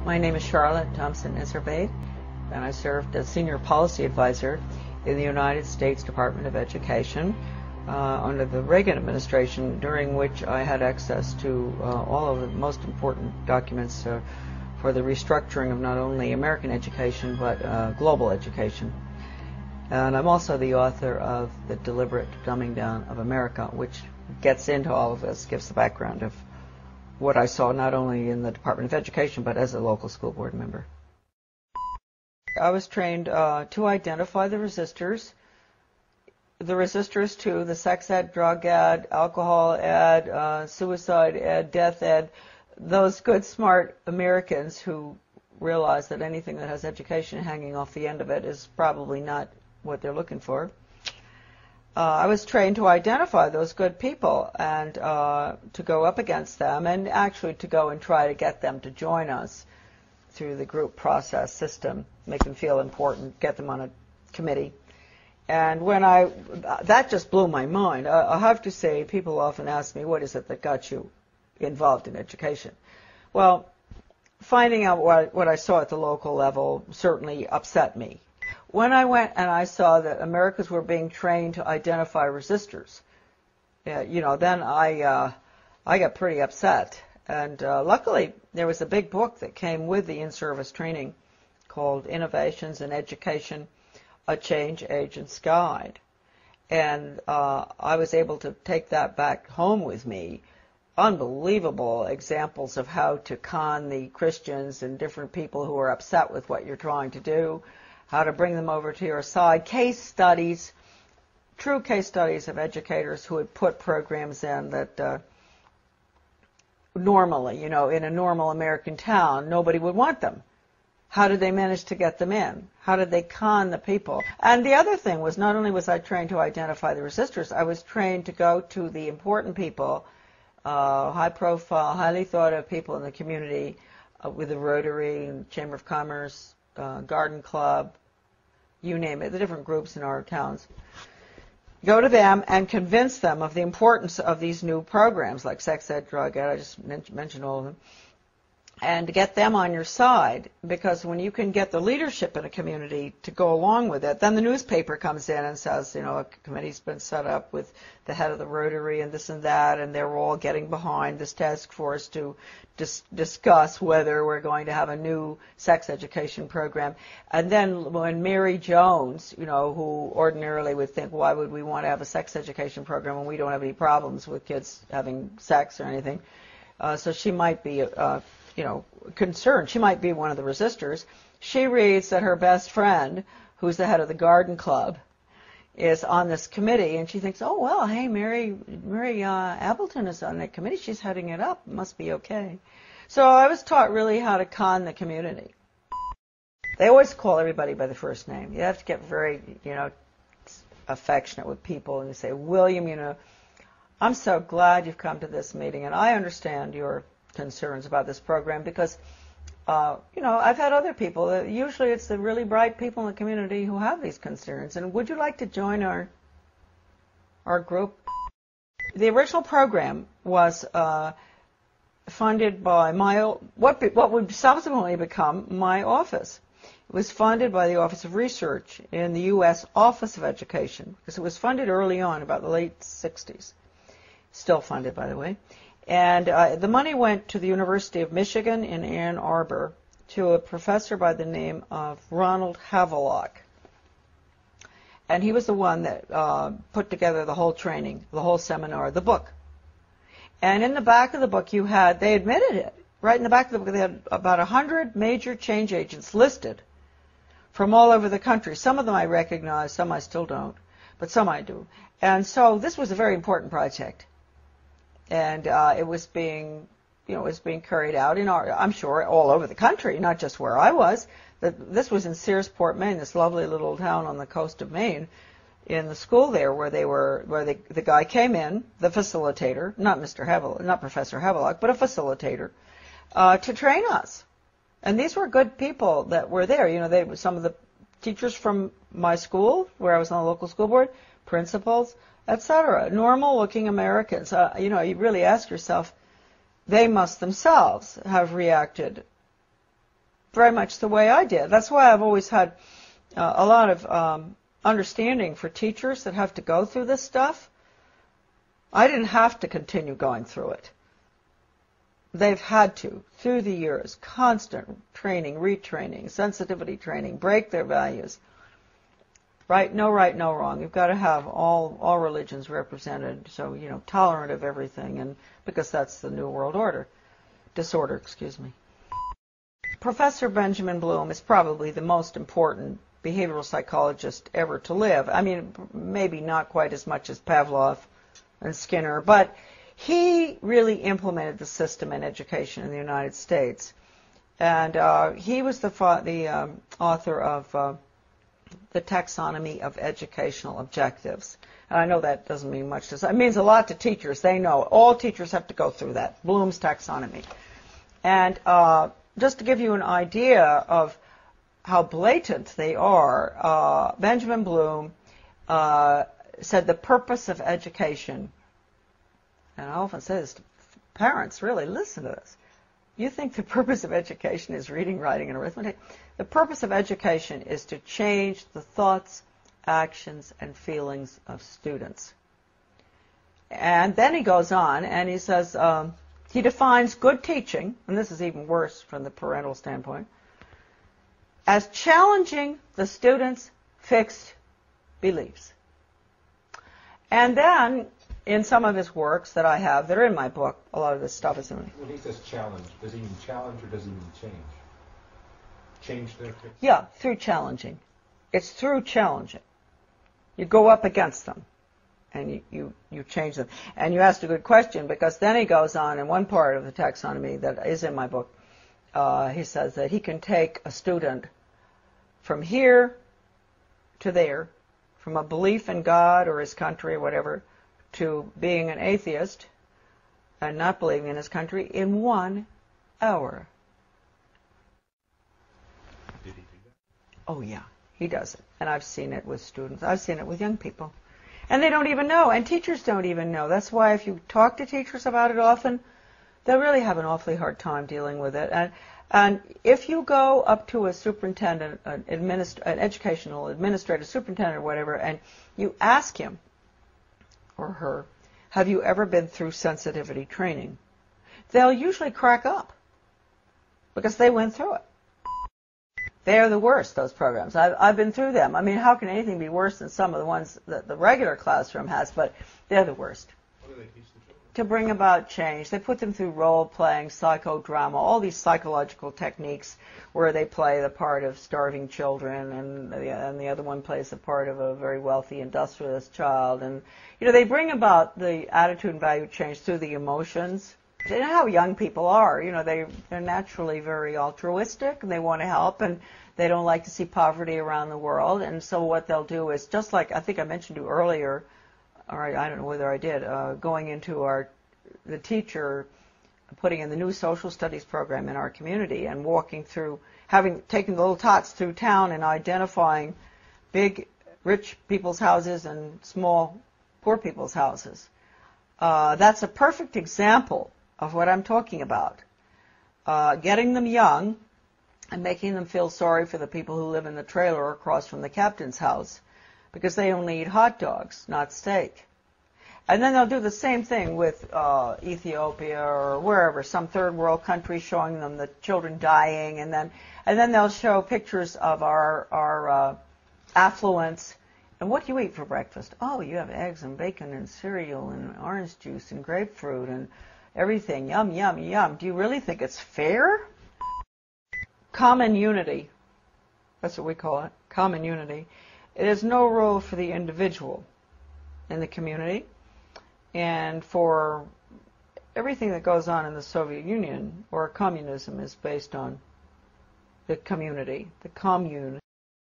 My name is Charlotte Thomson Iserbyt, and I served as Senior Policy Advisor in the United States Department of Education under the Reagan administration, during which I had access to all of the most important documents for the restructuring of not only American education but global education. And I'm also the author of The Deliberate Dumbing Down of America, which gets into all of this, gives the background of what I saw not only in the Department of Education but as a local school board member. I was trained to identify the resistors to the sex ed, drug ed, alcohol ed, suicide ed, death ed, those good, smart Americans who realize that anything that has education hanging off the end of it is probably not what they're looking for. I was trained to identify those good people and to go up against them, and actually to go and try to get them to join us through the group process system, make them feel important, get them on a committee. And when that just blew my mind. I have to say, people often ask me, what is it that got you involved in education? Well, finding out what I saw at the local level certainly upset me. When I went and I saw that Americans were being trained to identify resistors, then I got pretty upset. And luckily, there was a big book that came with the in-service training called Innovations in Education, A Change Agent's Guide. And I was able to take that back home with me. Unbelievable examples of how to con the Christians and different people who are upset with what you're trying to do, how to bring them over to your side, case studies, true case studies of educators who had put programs in that normally, in a normal American town, nobody would want them. How did they manage to get them in? How did they con the people? And the other thing was, not only was I trained to identify the resistors, I was trained to go to the important people, high profile, highly thought of people in the community, with the Rotary, Chamber of Commerce, Garden Club, you name it, the different groups in our towns. Go to them and convince them of the importance of these new programs like sex ed, drug ed, I just mentioned all of them, and to get them on your side, because when you can get the leadership in a community to go along with it, then the newspaper comes in and says, a committee's been set up with the head of the Rotary and this and that, and they're all getting behind this task force to discuss whether we're going to have a new sex education program. And then when Mary Jones, who ordinarily would think, why would we want to have a sex education program when we don't have any problems with kids having sex or anything? So she might be concerned. She might be one of the resistors. She reads that her best friend, who's the head of the Garden Club, is on this committee, and she thinks, oh, well, hey, Mary Appleton is on that committee. She's heading it up. It must be okay. So I was taught really how to con the community. They always call everybody by the first name. You have to get very, affectionate with people, and you say, William, I'm so glad you've come to this meeting, and I understand your concerns about this program because, I've had other people. Usually it's the really bright people in the community who have these concerns. And would you like to join our group? The original program was funded by what would subsequently become my office. It was funded by the Office of Research in the U.S. Office of Education, because it was funded early on, about the late 60s. Still funded, by the way. And the money went to the University of Michigan in Ann Arbor to a professor by the name of Ronald Havelock. And he was the one that put together the whole training, the whole seminar, the book. And in the back of the book they admitted it. Right in the back of the book, they had about 100 major change agents listed from all over the country. Some of them I recognize, some I still don't, but some I do. And so this was a very important project. And it was being carried out I'm sure, all over the country, not just where I was. This was in Searsport, Maine, this lovely little town on the coast of Maine, in the school there where the guy came in, the facilitator, not Professor Havelock, but a facilitator, to train us. And these were good people that were there. They were some of the teachers from my school, where I was on the local school board, principals, etc. Normal-looking Americans. You really ask yourself, they must themselves have reacted very much the way I did. That's why I've always had a lot of understanding for teachers that have to go through this stuff. I didn't have to continue going through it. They've had to, through the years, constant training, retraining, sensitivity training, break their values. Right, no wrong. You've got to have all religions represented, so, tolerant of everything, and because that's the New World Order. Disorder, excuse me. Professor Benjamin Bloom is probably the most important behavioral psychologist ever to live. I mean, maybe not quite as much as Pavlov and Skinner, but he really implemented the system in education in the United States. And he was the author of the Taxonomy of Educational Objectives. And I know that doesn't mean much to us. It means a lot to teachers. They know. All teachers have to go through that, Bloom's taxonomy. And just to give you an idea of how blatant they are, Benjamin Bloom said the purpose of education, and I often say this to parents, really, listen to this. You think the purpose of education is reading, writing, and arithmetic? The purpose of education is to change the thoughts, actions, and feelings of students. And then he goes on and he says, he defines good teaching, and this is even worse from the parental standpoint, as challenging the student's fixed beliefs. And then, in some of his works that I have, that are in my book, a lot of this stuff is in it. When he says challenge, does he mean challenge or does he mean change? Change their fixed? Yeah, through challenging. It's through challenging. You go up against them, and you change them. And you asked a good question, because then he goes on in one part of the taxonomy that is in my book. He says that he can take a student from here to there, from a belief in God or his country or whatever, to being an atheist and not believing in his country in 1 hour. Did he do that? Oh, yeah, he does it. And I've seen it with students. I've seen it with young people. And they don't even know, and teachers don't even know. That's why if you talk to teachers about it often, they'll really have an awfully hard time dealing with it. And if you go up to a superintendent, an educational administrator, superintendent or whatever, and you ask him or her, have you ever been through sensitivity training? They'll usually crack up because they went through it. They're the worst, those programs. I've been through them. I mean, how can anything be worse than some of the ones that the regular classroom has? But they're the worst. What do they teach the children? To bring about change. They put them through role-playing, psychodrama, all these psychological techniques where they play the part of starving children, and the other one plays the part of a very wealthy industrialist child. And, they bring about the attitude and value change through the emotions. You know how young people are. They're naturally very altruistic, and they want to help, and they don't like to see poverty around the world. And so what they'll do is, just like I think I mentioned to you earlier, or I don't know whether I did, going into the teacher, putting in the new social studies program in our community and walking through, taking the little tots through town and identifying big, rich people's houses and small, poor people's houses. That's a perfect example of what I'm talking about. Getting them young and making them feel sorry for the people who live in the trailer across from the captain's house, because they only eat hot dogs, not steak. And then they'll do the same thing with Ethiopia or wherever, some third world country, showing them the children dying, and then they'll show pictures of our affluence. And what do you eat for breakfast? Oh, you have eggs and bacon and cereal and orange juice and grapefruit and everything. Yum, yum, yum. Do you really think it's fair? Common unity. That's what we call it, common unity. It is no role for the individual in the community, and for everything that goes on in the Soviet Union or communism is based on the community, the commune.